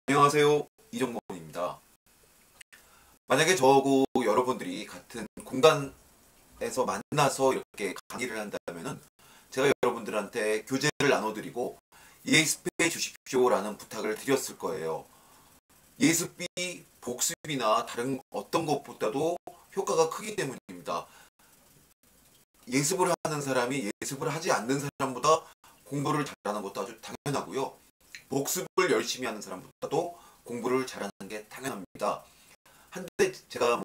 안녕하세요. 이정범입니다. 만약에 저하고 여러분들이 같은 공간에서 만나서 이렇게 강의를 한다면은 제가 여러분들한테 교재를 나눠드리고 예습해 주십시오라는 부탁을 드렸을 거예요. 예습이 복습이나 다른 어떤 것보다도 효과가 크기 때문입니다. 예습을 하는 사람이 예습을 하지 않는 사람보다 공부를 잘하는 것도 아주 당연하고요. 복습을 열심히 하는 사람보다도 공부를 잘하는 게 당연합니다. 한데 제가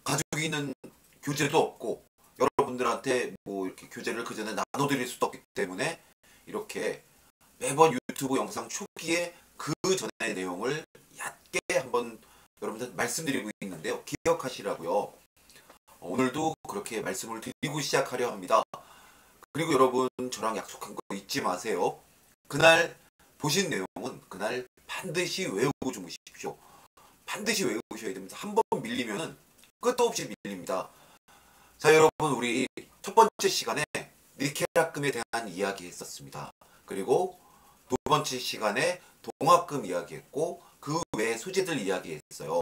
가지고 있는 교재도 없고 여러분들한테 이렇게 교재를 그 전에 나눠드릴 수도 없기 때문에 이렇게 매번 유튜브 영상 초기에 그 전의 내용을 얕게 한번 여러분들 말씀드리고 있는데요. 기억하시라고요. 오늘도 그렇게 말씀을 드리고 시작하려 합니다. 그리고 여러분 저랑 약속한 거 잊지 마세요. 그날 보신 내용은 그날 반드시 외우고 주무십시오. 반드시 외우셔야 됩니다. 한 번 밀리면은 끝도 없이 밀립니다. 자, 여러분 우리 첫 번째 시간에 니케라금에 대한 이야기 했었습니다. 그리고 두 번째 시간에 동학금 이야기했고 그 외의 소재들 이야기했어요.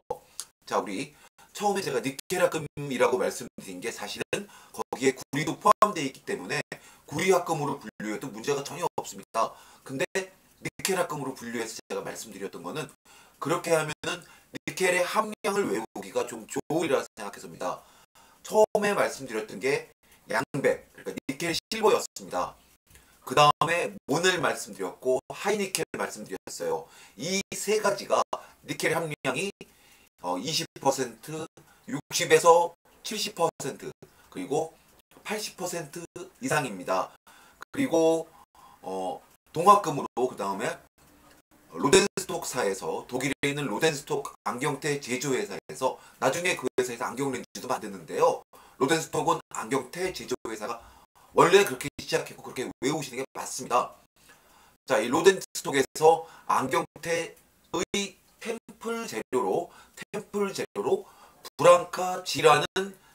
자, 우리 처음에 제가 니케라금이라고 말씀드린 게 사실은 거기에 구리도 포함되어 있기 때문에 구리학금으로 분류해도 문제가 전혀 없습니다. 근데 니켈학금으로 분류해서 제가 말씀드렸던 거는 그렇게 하면은 니켈의 함량을 외우기가 좀 좋으리라 생각해서입니다. 처음에 말씀드렸던 게 양백, 그러니까 니켈 실버였습니다. 그 다음에 몬을 말씀드렸고 하이니켈 말씀드렸어요. 이 세 가지가 니켈 함량이 20%, 60에서 70% 그리고 80% 이상입니다. 그리고 동학금으로 그 다음에 로덴스톡사에서 독일에 있는 로덴스톡 안경테 제조회사에서 나중에 그 회사에서 안경렌즈도 만드는데요. 로덴스톡은 안경테 제조회사가 원래 그렇게 시작했고 그렇게 외우시는 게 맞습니다. 자, 이 로덴스톡에서 안경테의 템플 재료로 브랑카 G라는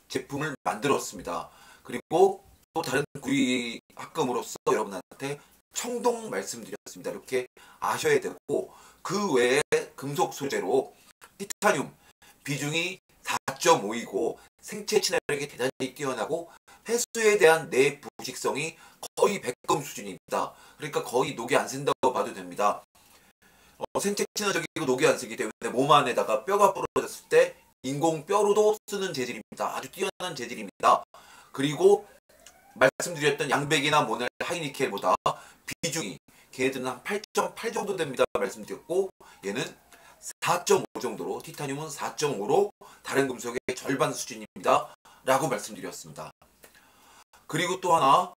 제품을 만들었습니다. 그리고 또 다른 구리 학금으로서 여러분한테 청동 말씀드렸습니다. 이렇게 아셔야 되고 그 외에 금속 소재로 티타늄 비중이 4.5이고 생체 친화력이 대단히 뛰어나고 해수에 대한 내부식성이 거의 100금 수준입니다. 그러니까 거의 녹이 안 샌다고 봐도 됩니다. 생체 친화적이고 녹이 안 새기 때문에 몸 안에다가 뼈가 부러졌을 때 인공뼈로도 쓰는 재질입니다. 아주 뛰어난 재질입니다. 그리고 말씀드렸던 양백이나 모넬 하이니켈보다 비중이 걔네들은 한 8.8 정도 됩니다 말씀드렸고 얘는 4.5 정도로 티타늄은 4.5로 다른 금속의 절반 수준입니다 라고 말씀드렸습니다. 그리고 또 하나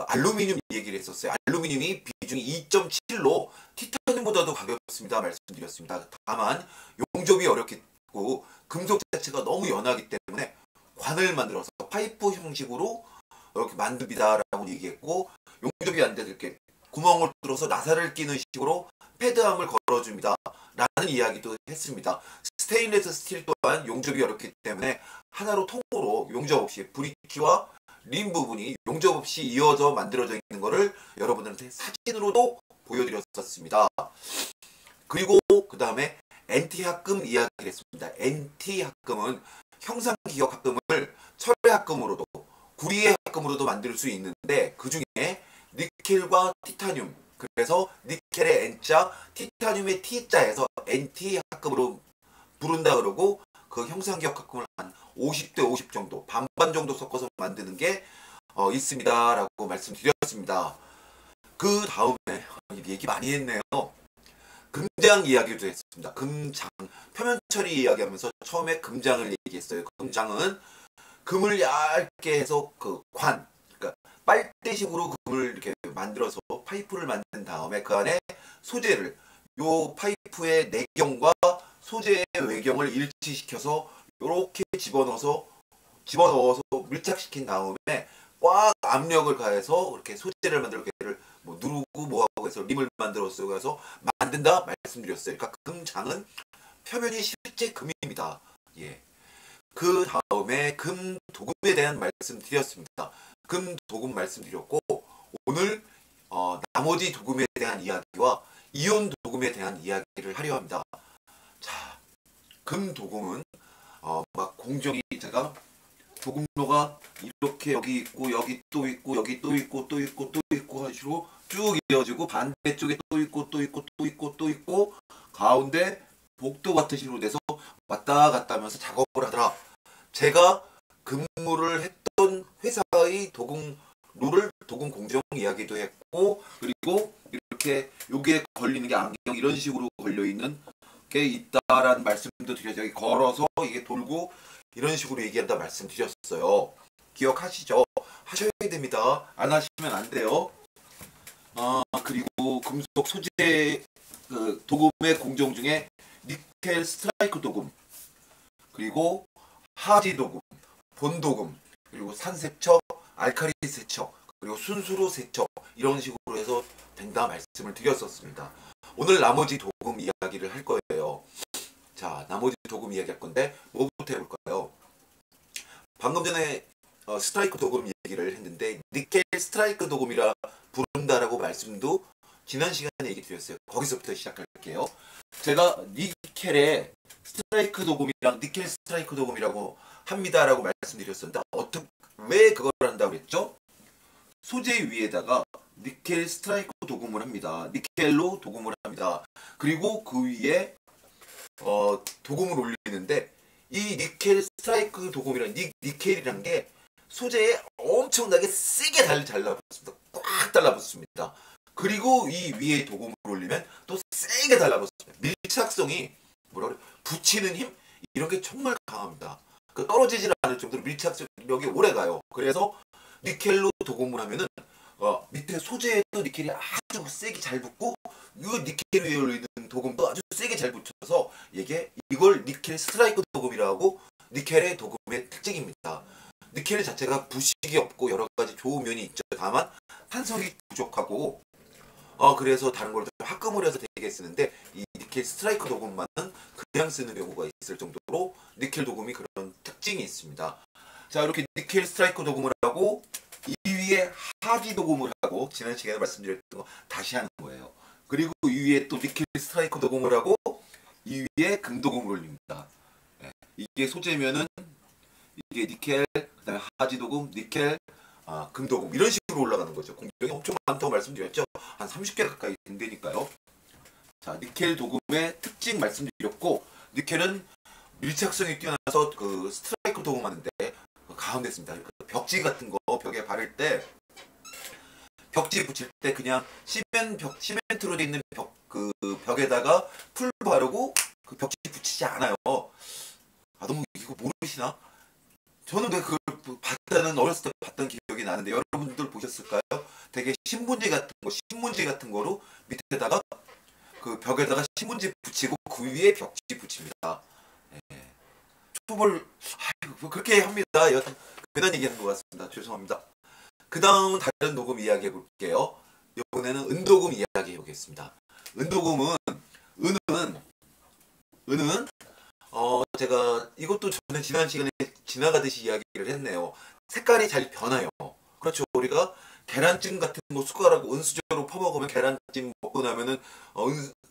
알루미늄 얘기를 했었어요. 알루미늄이 비중이 2.7로 티타늄보다도 가볍습니다 말씀드렸습니다. 다만 용접이 어렵고 금속 자체가 너무 연하기 때문에 관을 만들어서 파이프 형식으로 이렇게 만듭니다라고 얘기했고 용접이 안 돼서 이렇게 구멍을 뚫어서 나사를 끼는 식으로 패드함을 걸어줍니다 라는 이야기도 했습니다. 스테인레스 스틸 또한 용접이 어렵기 때문에 하나로 통으로 용접 없이 브리키와 림 부분이 용접 없이 이어져 만들어져 있는 것을 여러분들한테 사진으로도 보여드렸었습니다. 그리고 그 다음에 NT학금 이야기를 했습니다. NT학금은 형상기억학금을 철의학금으로도 구리의 학금으로도 만들 수 있는데 그 중에 니켈과 티타늄 그래서 니켈의 N자 티타늄의 T자에서 NT학금으로 부른다 그러고 그 형상기억학금을 한 50대 50 정도 반반 정도 섞어서 만드는 게 있습니다 라고 말씀드렸습니다. 그 다음에 얘기 많이 했네요. 금장 이야기도 했습니다. 금장, 표면 처리 이야기하면서 처음에 금장을 얘기했어요. 금장은 금을 얇게 해서 그러니까 빨대식으로 금을 이렇게 만들어서 파이프를 만든 다음에 그 안에 소재를 요 파이프의 내경과 소재의 외경을 일치시켜서 이렇게 집어넣어서 밀착시킨 다음에 꽉 압력을 가해서 이렇게 소재를 만들어 걔를 누르고 뭐하고 해서 림을 만들었어요. 그래서 만든다 말씀드렸어요. 그러니까 금장은 표면이 실제 금입니다. 예. 그 다음에 금도금에 대한 말씀드렸습니다. 금도금 말씀드렸고 오늘 나머지 도금에 대한 이야기와 이온 도금에 대한 이야기를 하려 합니다. 자, 금 도금은 막 공정이 제가 도금로가 이렇게 여기 있고 여기 또 있고 여기 또 있고 또 있고 또 있고 하시고 쭉 이어지고 반대쪽에 또 있고 또 있고 또 있고 또 있고 가운데 복도 같은 식으로 돼서 왔다 갔다 하면서 작업을 하더라. 제가 근무를 했던 회사의 도금로를 도금 공정 이야기도 했고, 그리고 이렇게 요게 걸리는 게 안경 이런 식으로 걸려 있는 게 있다라는 말씀도 드렸죠. 여기 걸어서 이게 돌고 이런 식으로 얘기한다 말씀드렸어요. 기억하시죠? 하셔야 됩니다. 안 하시면 안 돼요. 그리고 금속 소재 그 도금의 공정 중에 니켈 스트라이크 도금, 그리고 하지 도금, 본 도금, 그리고 산세척, 알칼리 세척, 그리고 순수로 세척 이런 식으로 해서 된다 말씀을 드렸었습니다. 오늘 나머지 도금 이야기를 할 거예요. 자, 나머지 도금 이야기 할 건데 뭐부터 해볼까요? 방금 전에 스트라이크 도금 얘기를 했는데 니켈 스트라이크 도금이라 부른다라고 말씀도 지난 시간에 얘기 드렸어요. 거기서부터 시작할게요. 제가 니켈의 스트라이크 도금이랑 니켈 스트라이크 도금이라고 합니다라고 말씀드렸었는데 왜 그걸 한다고 그랬죠? 소재 위에다가 니켈 스트라이크 도금을 합니다. 니켈로 도금을 합니다. 그리고 그 위에 도금을 올리는데 이 니켈 스트라이크 도금이란 니켈이란 게 소재에 엄청나게 세게 달라붙습니다. 꽉 달라붙습니다. 그리고 이 위에 도금을 올리면 또 세게 달라붙습니다. 밀착성이 붙이는 힘 이런 게 정말 강합니다. 떨어지질 않을 정도로 밀착력이 오래가요. 그래서 니켈로 도금을 하면은 밑에 소재에도 니켈이 아주 세게 잘 붙고 이 니켈 위에 올리는 도금도 아주 세게 잘 붙여서 이걸 니켈 스트라이크 도금이라고 니켈의 도금의 특징입니다. 니켈 자체가 부식이 없고 여러 가지 좋은 면이 있죠. 다만 탄성이 부족하고 그래서 다른 걸 합금을 해서 되게 쓰는데 이 니켈 스트라이크 도금만은 그냥 쓰는 경우가 있을 정도로 니켈 도금이 그런 특징이 있습니다. 자, 이렇게 니켈 스트라이크 도금을 하고 이 위에 하지 도금을 하고 지난 시간에 말씀드렸던 거 다시 하는 거예요. 그리고 이 위에 또 니켈 스트라이크 도금을 하고 이 위에 금 도금을 올립니다. 이게 소재면은 이게 니켈, 그다음에 하지 도금, 니켈, 금 도금 이런 식으로 올라가는 거죠. 공정이 엄청 많다고 말씀드렸죠. 한 30개 가까이 된다니까요. 자, 니켈 도금의 특징 말씀드렸고, 니켈은 밀착성이 뛰어나서 그 스트라이크 도금하는데 가운데 있습니다. 벽지 같은 거 벽에 바를 때 벽지 붙일 때 그냥 시멘트로 돼 있는 벽에다가 풀 바르고 그 벽지 붙이지 않아요. 너무 이거 모르시나? 저는 그걸 어렸을 때 봤던 기억이 나는데 여러분들 보셨을까요? 되게 신문지 같은 거로 밑에다가 그 벽에다가 신문지 붙이고 그 위에 벽지 붙입니다. 초벌 그렇게 합니다. 여튼 그런 얘기하는 것 같습니다. 죄송합니다. 그 다음 다른 도금 이야기 해볼게요. 이번에는 은도금 이야기 해보겠습니다. 은도금은 은은 제가 이것도 저는 지난 시간에 지나가듯이 이야기를 했네요. 색깔이 잘 변해요. 그렇죠. 우리가 계란찜 같은 거 숟가락 은수저로 퍼먹으면 계란찜 먹고 나면은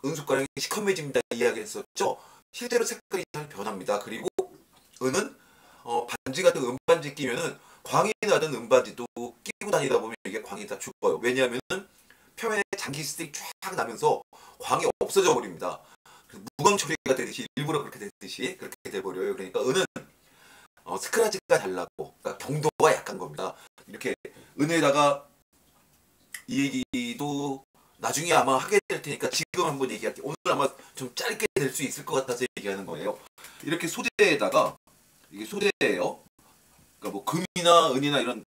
은숟가락이 시커매집니다 이야기 했었죠. 실제로 색깔이 잘 변합니다. 그리고 은은 반지 같은 은반지 끼면은 광이 나던 은반지도 끼고 다니다 보면 이게 광이 다 죽어요. 왜냐하면은 표면에 장기스들이 쫙 나면서 광이 없어져 버립니다. 무광 처리가 되듯이 일부러 그렇게 되듯이 그렇게 돼버려요. 그러니까 은은 스크라치가 달라고, 그러니까 경도가 약한 겁니다. 이렇게 은에다가 이 얘기도 나중에 아마 하게 될 테니까 지금 한번 얘기할게요. 오늘 아마 좀 짧게 될 수 있을 것 같아서 얘기하는 거예요. 이렇게 소재에다가 이게 소재예요. 그러니까 뭐 금이나 은이나 이런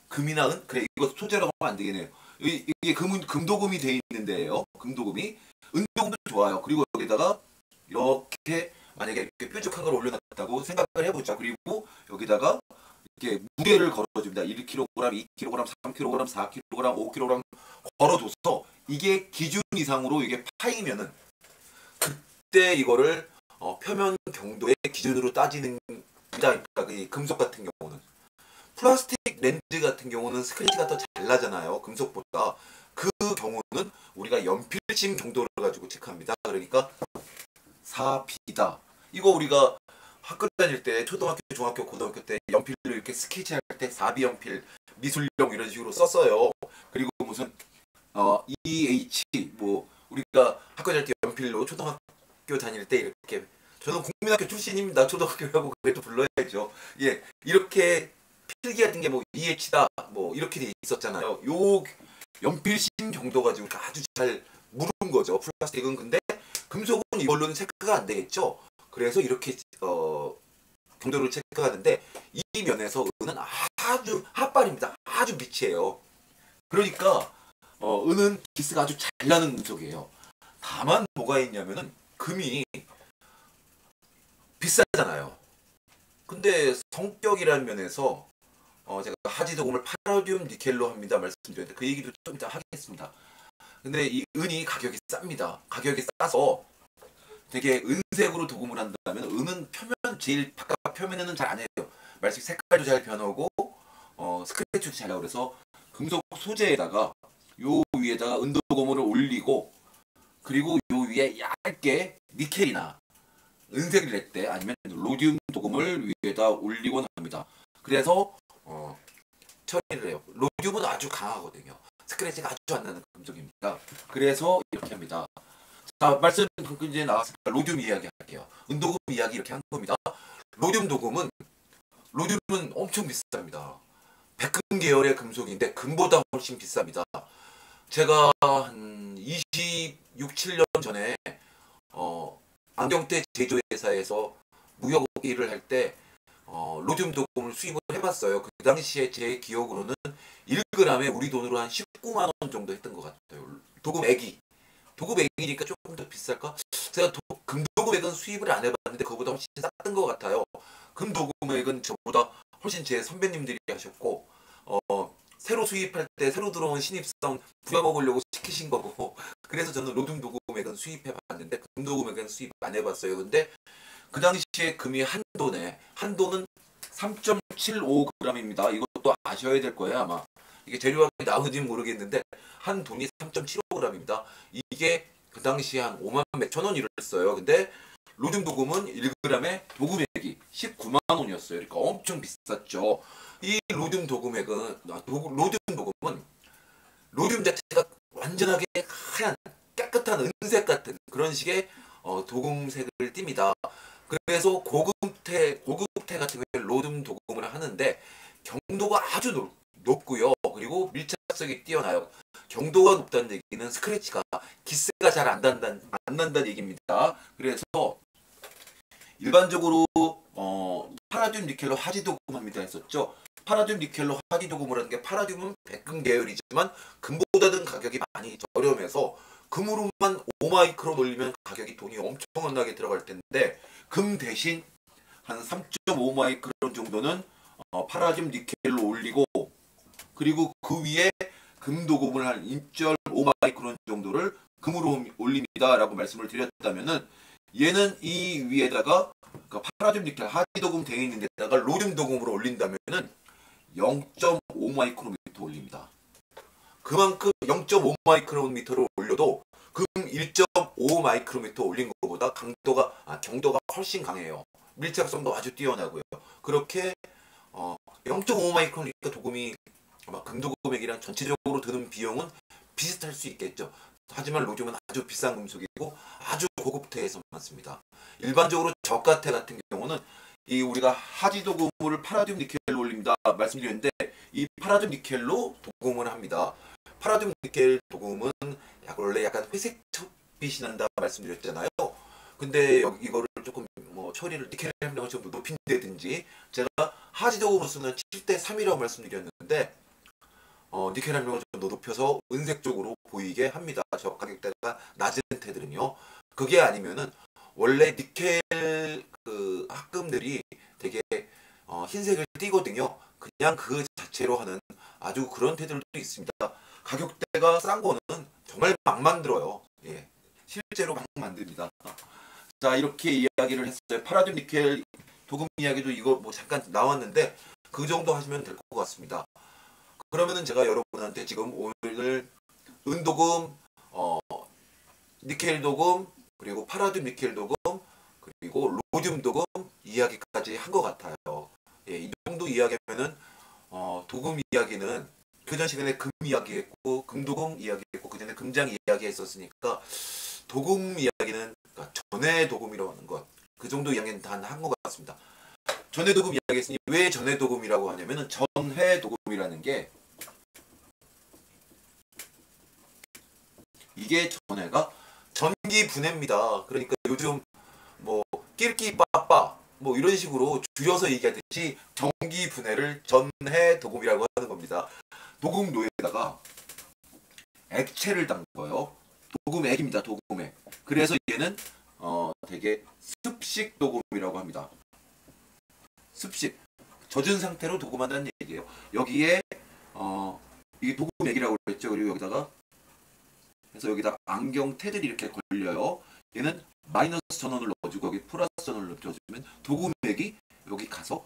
금이나 은? 그래 이거 소재라고 하면 안 되겠네요. 이게 금도금이 돼 있는데요. 금도금이 은도금도 좋아요. 그리고 여기다가 이렇게 만약에 이렇게 뾰족한 걸 올려놨다고 생각을 해보자. 그리고 여기다가 이렇게 무게를 걸어줍니다. 1kg, 2kg, 3kg, 4kg, 5kg 걸어줘서 이게 기준 이상으로 이게 파이면은 그때 이거를 표면 경도의 기준으로 따지는 그러니까 이 금속 같은 경우는 플라스틱 렌즈 같은 경우는 스크래치가 더 잘 나잖아요. 금속보다. 그 경우는 우리가 연필심 정도를 가지고 체크합니다. 그러니까 4B다. 이거 우리가 학교 다닐 때 초등학교, 중학교, 고등학교 때 연필로 이렇게 스케치할 때 4B 연필, 미술용 이런 식으로 썼어요. 그리고 무슨 EH 뭐 우리가 학교 다닐 때 연필로 초등학교 다닐 때 이렇게 저는 국민학교 출신입니다. 초등학교라고 그래도 불러야죠. 예, 이렇게 필기 같은 게 뭐 EH다 뭐 이렇게 돼 있었잖아요. 요 연필심 정도 가지고 아주 잘 무른 거죠. 플라스틱은. 근데 금속은 이걸로는 체크가 안 되겠죠. 그래서 이렇게 정도를 체크하는데 이 면에서 은은 아주 핫발입니다. 아주 미치해요. 그러니까 은은 기스가 아주 잘 나는 금속이에요. 다만 뭐가 있냐면은 금이 비싸잖아요. 근데 성격이라는 면에서 제가 하지도금을 파라듐 니켈로 합니다 말씀드렸는데 그 얘기도 좀 이따 하겠습니다. 근데 이 은이 가격이 쌉니다. 가격이 싸서 되게 은색으로 도금을 한다면 은은 표면 제일 바깥 표면에는 잘 안 해요. 말씀 색깔도 잘 변하고 스크래치도 잘 나고 그래서 금속 소재에다가 요 위에다가 은도금을 올리고 그리고 요 위에 얇게 니켈이나 은색을 낼 때 아니면 로듐 도금을 위에다 올리곤 합니다. 그래서 처리를 해요. 로듐은 아주 강하거든요. 스크래치가 아주 안 나는 금속입니다. 그래서 이렇게 합니다. 자, 말씀 이제 나왔으니까 로듐 이야기 할게요. 은도금 이야기 이렇게 한 겁니다. 로듐 도금은 로듐은 엄청 비쌉니다. 백금 계열의 금속인데 금보다 훨씬 비쌉니다. 제가 한 26, 7년 전에 안경테 제조회사에서 무역 일을 할 때 로듐 도금을 수입을 해봤어요. 그 당시에 제 기억으로는 1g에 우리 돈으로 한 19만 원 정도 했던 것 같아요. 도금액이. 도금액이니까 조금 더 비쌀까? 제가 금도금액은 수입을 안 해봤는데 그거보다 훨씬 쌌던 것 같아요. 금도금액은 저보다 훨씬 제 선배님들이 하셨고 새로 수입할 때 새로 들어온 신입사원 부려먹으려고 시키신 거고 그래서 저는 로듐 도금액은 수입해봤는데 금도금액은 수입 안 해봤어요. 근데 그 당시에 금이 한 돈은 3.75g입니다. 이것도 아셔야 될 거예요 아마. 이게 재료가 나오는지 모르겠는데 한 돈이 3.75g입니다. 이게 그 당시에 한 5만 몇천 원 이랬어요. 근데 로듐 도금은 1g에 도금액이 19만 원이었어요. 그러니까 엄청 비쌌죠. 이 로듐 도금액은 로듐 도금은 로듐 자체가 완전하게 하얀 깨끗한 은색 같은 그런 식의 도금색을 띱니다. 그래서 고급태 같은 경우에 로듐 도금을 하는데 경도가 아주 높고요. 그리고 밀착성이 뛰어나요. 경도가 높다는 얘기는 스크래치가 기스가 잘 안 난다는 얘기입니다. 그래서 일반적으로 파라듐 니켈로 하지도금합니다 했었죠. 파라듐 니켈로 하지도금을 하는 게 파라듐은 백금 계열이지만 금보다는 가격이 많이 저렴해서 금으로만 5마이크론 올리면 가격이 돈이 엄청나게 들어갈 텐데 금 대신 한 3.5마이크론 정도는 파라듐 니켈로 올리고 그리고 그 위에 금도금을 한 2.5마이크론 정도를 금으로 올립니다 라고 말씀을 드렸다면은 얘는 이 위에다가 파라듐 니켈 하지도금 되어 있는 데다가 로듐 도금으로 올린다면은 0.5마이크로미터 올립니다. 그만큼 0.5마이크로미터를 올려도 금 1.5마이크로미터 올린 것보다 경도가 훨씬 강해요. 밀착성도 아주 뛰어나고요. 그렇게 0.5마이크로니까 도금이 아마 금도금액이랑 전체적으로 드는 비용은 비슷할 수 있겠죠. 하지만 로듐은 아주 비싼 금속이고 아주 고급태에서만 씁니다. 일반적으로 저가태 같은 경우는 이 우리가 하지도금을 파라듐 니켈로 올립니다 말씀드렸는데 이 파라듐 니켈로 도금을 합니다. 파라듐 니켈 도금은 원래 약간 회색빛이 난다 말씀드렸잖아요. 근데 이거를 조금 처리를 니켈 함량을 좀 높인다든지 제가 하지도금으로 쓰는 7:3이라고 말씀드렸는데 니켈 함량을 좀 더 높여서 은색 쪽으로 보이게 합니다. 저 가격대가 낮은 태들은요. 그게 아니면은 원래 니켈 그 합금들이 되게 흰색을 띠거든요. 그냥 그 자체로 하는 아주 그런 태들도 있습니다. 가격대가 싼 거는 정말 막 만들어요. 예, 실제로 막 만듭니다. 자, 이렇게 이야기를 했어요. 파라듐 니켈 도금 이야기도 이거 뭐 잠깐 나왔는데 그 정도 하시면 될 것 같습니다. 그러면은 제가 여러분한테 지금 오늘 은도금, 니켈 도금, 그리고 파라듐 니켈 도금, 그리고 로듐 도금 이야기까지 한 것 같아요. 예, 이 정도 이야기하면은 도금 이야기는 그 전 시간에 금 이야기했고 금도금 이야기했고 그 전에 금장 이야기했었으니까 도금 이야기는 그러니까 전해 도금이라고 하는 것, 그 정도 이야기는 다 한 것 같습니다. 전해 도금 이야기했으니 왜 전해 도금이라고 하냐면은 전해 도금이라는 게 이게 전해가 전기 분해입니다. 그러니까 요즘 뭐 끼르끼 빠빠 뭐 이런 식으로 줄여서 얘기하듯이 전기 분해를 전해 도금이라고 하는 겁니다. 도금노에다가 액체를 담궈요. 도금액입니다. 도금액. 그래서 얘는 되게 습식 도금이라고 합니다. 습식. 젖은 상태로 도금한다는 얘기예요. 여기에 이게 도금액이라고 그랬죠. 그리고 여기다가 그래서 여기다 안경 테들이 이렇게 걸려요. 얘는 마이너스 전원을 넣어주고 여기 플러스 전원을 넣어주면 도금액이 여기 가서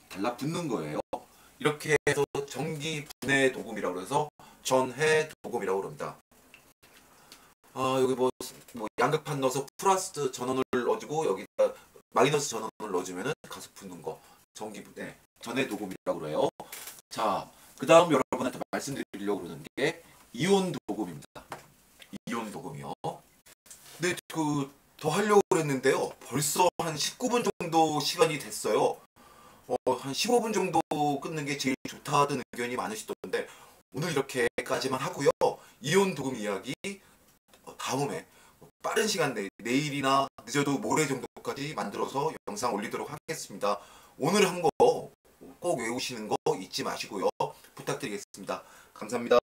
달라붙는 거예요. 이렇게 해서 전기 분해 도금이라고 해서 전해 도금이라고 그럽니다. 여기 뭐 양극판 넣어서 플러스 전원을 넣어주고 여기다 마이너스 전원을 넣어주면 가서 붙는 거 전기 분해 전해 도금이라고 그래요. 자, 그 다음 여러분한테 말씀드리려고 그러는 게 이온 도금입니다. 이온 도금이요. 근데 더 하려고 그랬는데요. 벌써 한 19분 정도 시간이 됐어요. 한 15분 정도 끊는 게 제일 좋다는 의견이 많으시던데 오늘 이렇게까지만 하고요. 이온 도금 이야기 다음에 빠른 시간 내에 내일이나 늦어도 모레 정도까지 만들어서 영상 올리도록 하겠습니다. 오늘 한 거 꼭 외우시는 거 잊지 마시고요. 부탁드리겠습니다. 감사합니다.